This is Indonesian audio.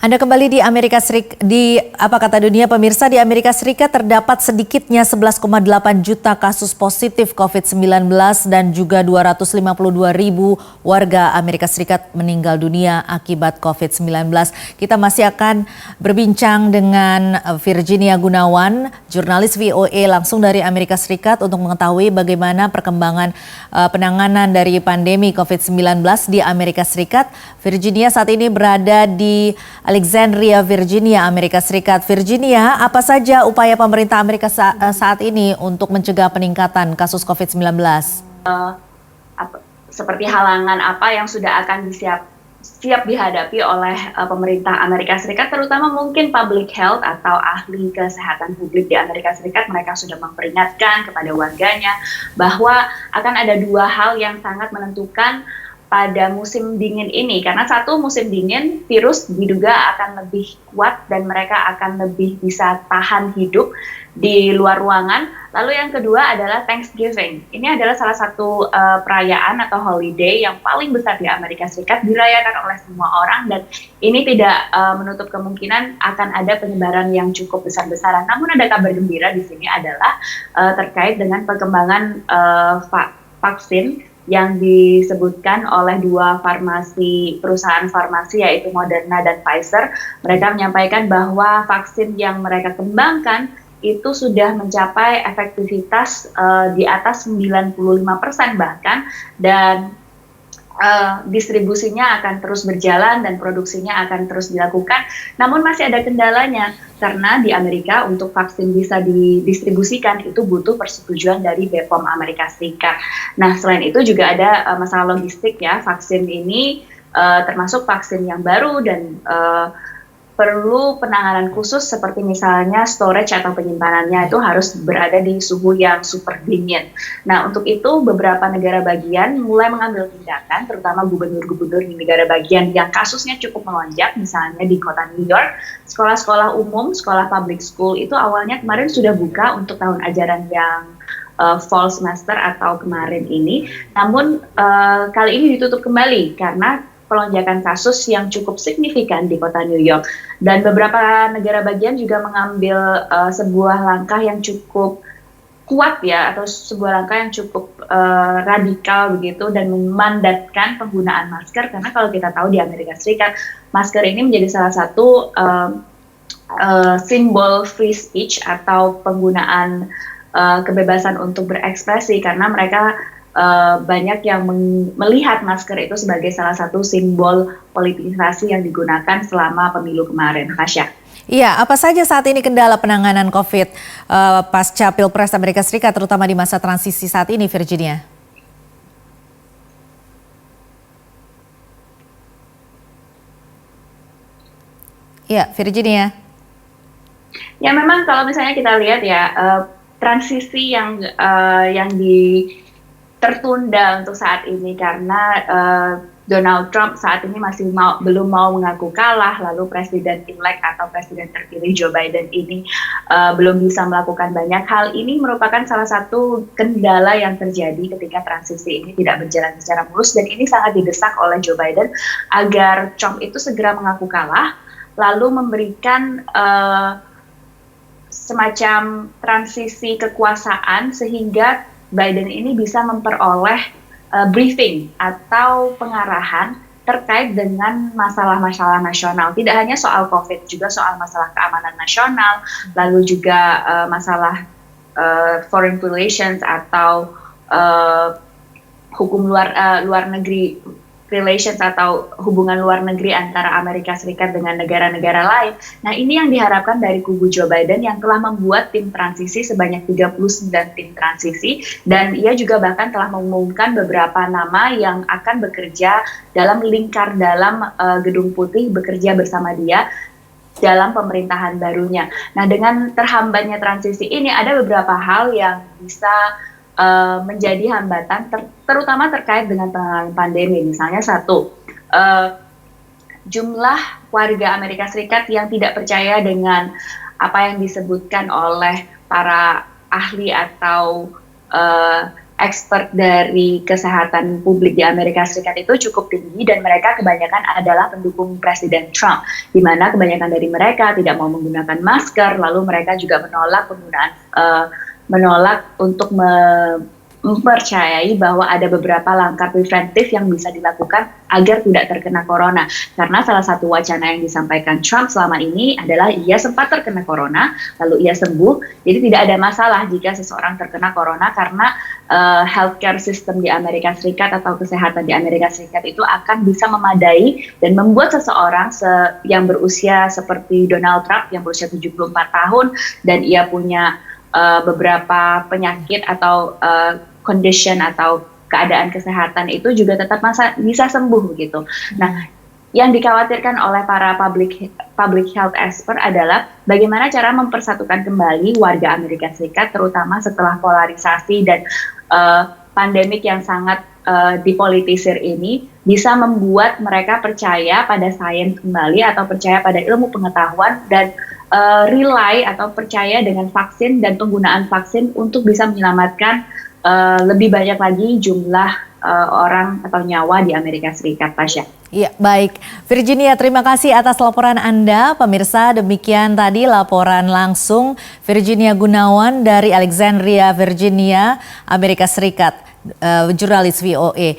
Anda kembali di Amerika Serikat, di Apa Kata Dunia pemirsa. Di Amerika Serikat terdapat sedikitnya 11,8 juta kasus positif COVID-19 dan juga 252.000 warga Amerika Serikat meninggal dunia akibat COVID-19. Kita masih akan berbincang dengan Virginia Gunawan, jurnalis VOA langsung dari Amerika Serikat untuk mengetahui bagaimana perkembangan penanganan dari pandemi COVID-19 di Amerika Serikat. Virginia saat ini berada di Alexandria, Virginia, Amerika Serikat. Virginia, apa saja upaya pemerintah Amerika saat ini untuk mencegah peningkatan kasus COVID-19? Seperti halangan apa yang sudah akan siap dihadapi oleh pemerintah Amerika Serikat, terutama mungkin public health atau ahli kesehatan publik di Amerika Serikat. Mereka sudah memperingatkan kepada warganya bahwa akan ada dua hal yang sangat menentukan pada musim dingin ini, karena satu, musim dingin virus diduga akan lebih kuat dan mereka akan lebih bisa tahan hidup di luar ruangan. Lalu yang kedua adalah Thanksgiving. Ini adalah salah satu perayaan atau holiday yang paling besar di Amerika Serikat, dirayakan oleh semua orang, dan ini tidak menutup kemungkinan akan ada penyebaran yang cukup besar-besaran. Namun ada kabar gembira di sini adalah terkait dengan perkembangan vaksin yang disebutkan oleh dua perusahaan farmasi, yaitu Moderna dan Pfizer. Mereka menyampaikan bahwa vaksin yang mereka kembangkan itu sudah mencapai efektivitas di atas 95% bahkan, dan distribusinya akan terus berjalan dan produksinya akan terus dilakukan. Namun masih ada kendalanya, karena di Amerika untuk vaksin bisa didistribusikan itu butuh persetujuan dari BPOM Amerika Serikat. Nah, selain itu juga ada masalah logistik ya. Vaksin ini termasuk vaksin yang baru dan perlu penanganan khusus, seperti misalnya storage atau penyimpanannya itu harus berada di suhu yang super dingin. Nah, untuk itu beberapa negara bagian mulai mengambil tindakan, terutama gubernur-gubernur di negara bagian yang kasusnya cukup melonjak. Misalnya di kota New York, sekolah-sekolah umum, sekolah public school itu awalnya kemarin sudah buka untuk tahun ajaran yang fall semester atau kemarin ini. Namun kali ini ditutup kembali karena pelonjakan kasus yang cukup signifikan di kota New York. Dan beberapa negara bagian juga mengambil sebuah langkah yang cukup kuat ya, atau sebuah langkah yang cukup radikal begitu, dan memandatkan penggunaan masker. Karena kalau kita tahu di Amerika Serikat, masker ini menjadi salah satu simbol free speech atau penggunaan kebebasan untuk berekspresi, karena mereka banyak yang melihat masker itu sebagai salah satu simbol politisasi yang digunakan selama pemilu kemarin. Hasya. Iya, apa saja saat ini kendala penanganan COVID pasca Pilpres Amerika Serikat, terutama di masa transisi saat ini, Virginia? Iya, Virginia. Ya, memang kalau misalnya kita lihat ya, transisi yang tertunda untuk saat ini karena Donald Trump saat ini masih belum mau mengaku kalah, lalu Presiden-elect atau Presiden terpilih Joe Biden ini belum bisa melakukan banyak hal. Ini merupakan salah satu kendala yang terjadi ketika transisi ini tidak berjalan secara mulus, dan ini sangat didesak oleh Joe Biden agar Trump itu segera mengaku kalah, lalu memberikan semacam transisi kekuasaan sehingga Biden ini bisa memperoleh briefing atau pengarahan terkait dengan masalah-masalah nasional. Tidak hanya soal COVID, juga soal masalah keamanan nasional, lalu juga masalah foreign relations atau hukum luar negeri relations atau hubungan luar negeri antara Amerika Serikat dengan negara-negara lain. Nah, ini yang diharapkan dari kubu Joe Biden yang telah membuat tim transisi sebanyak 39 tim transisi, dan ia juga bahkan telah mengumumkan beberapa nama yang akan bekerja dalam Gedung Putih, bekerja bersama dia dalam pemerintahan barunya. Nah, dengan terhambatnya transisi ini ada beberapa hal yang bisa menjadi hambatan, terutama terkait dengan penanganan pandemi. Misalnya satu, jumlah warga Amerika Serikat yang tidak percaya dengan apa yang disebutkan oleh para ahli atau expert dari kesehatan publik di Amerika Serikat itu cukup tinggi dan mereka kebanyakan adalah pendukung Presiden Trump, di mana kebanyakan dari mereka tidak mau menggunakan masker, lalu mereka juga menolak untuk mempercayai bahwa ada beberapa langkah preventif yang bisa dilakukan agar tidak terkena corona. Karena salah satu wacana yang disampaikan Trump selama ini adalah ia sempat terkena corona, lalu ia sembuh. Jadi tidak ada masalah jika seseorang terkena corona karena healthcare system di Amerika Serikat atau kesehatan di Amerika Serikat itu akan bisa memadai dan membuat seseorang yang berusia seperti Donald Trump yang berusia 74 tahun dan ia punya beberapa penyakit atau condition atau keadaan kesehatan itu juga tetap bisa sembuh begitu. Nah, yang dikhawatirkan oleh para public health expert adalah bagaimana cara mempersatukan kembali warga Amerika Serikat, terutama setelah polarisasi dan pandemik yang sangat dipolitisir ini bisa membuat mereka percaya pada sains kembali atau percaya pada ilmu pengetahuan dan rely atau percaya dengan vaksin dan penggunaan vaksin untuk bisa menyelamatkan lebih banyak lagi jumlah orang atau nyawa di Amerika Serikat, Tasya. Iya, baik. Virginia, terima kasih atas laporan Anda. Pemirsa, demikian tadi laporan langsung Virginia Gunawan dari Alexandria, Virginia, Amerika Serikat, jurnalis VOA.